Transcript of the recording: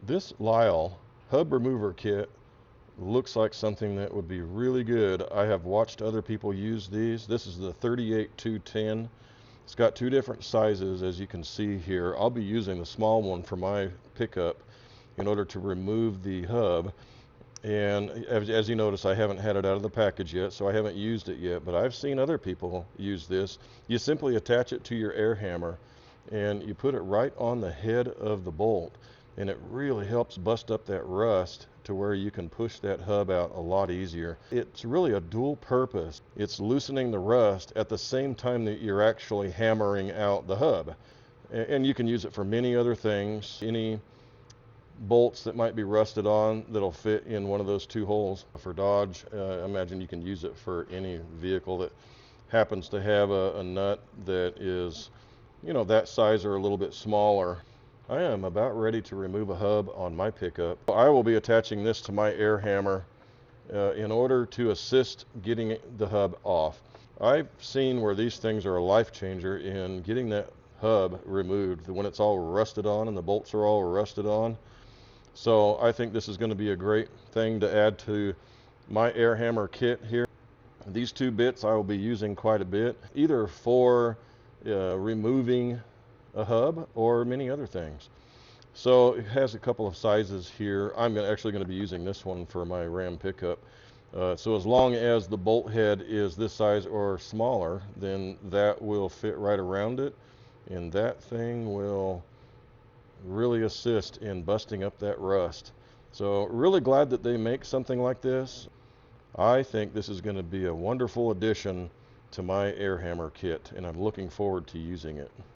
This Lisle hub remover kit looks like something that would be really good. I have watched other people use these. This is the 38-210. It's got two different sizes, as you can see here. I'll be using the small one for my pickup in order to remove the hub. And as you notice, I haven't had it out of the package yet, so I haven't used it yet, but I've seen other people use this. You simply attach it to your air hammer and you put it right on the head of the bolt, and it really helps bust up that rust to where you can push that hub out a lot easier. It's really a dual purpose. It's loosening the rust at the same time that you're actually hammering out the hub. And you can use it for many other things. Any bolts that might be rusted on that'll fit in one of those two holes. For Dodge, I imagine you can use it for any vehicle that happens to have a nut that is, that size or a little bit smaller. I am about ready to remove a hub on my pickup. I will be attaching this to my air hammer in order to assist getting the hub off. I've seen where these things are a life changer in getting that hub removed when it's all rusted on and the bolts are all rusted on. So I think this is going to be a great thing to add to my air hammer kit here. These two bits I will be using quite a bit, either for removing a hub or many other things. So it has a couple of sizes here. I'm actually going to be using this one for my Ram pickup. So as long as the bolt head is this size or smaller, then that will fit right around it, and that thing will really assist in busting up that rust. So really glad that they make something like this. I think this is going to be a wonderful addition to my air hammer kit, and I'm looking forward to using it.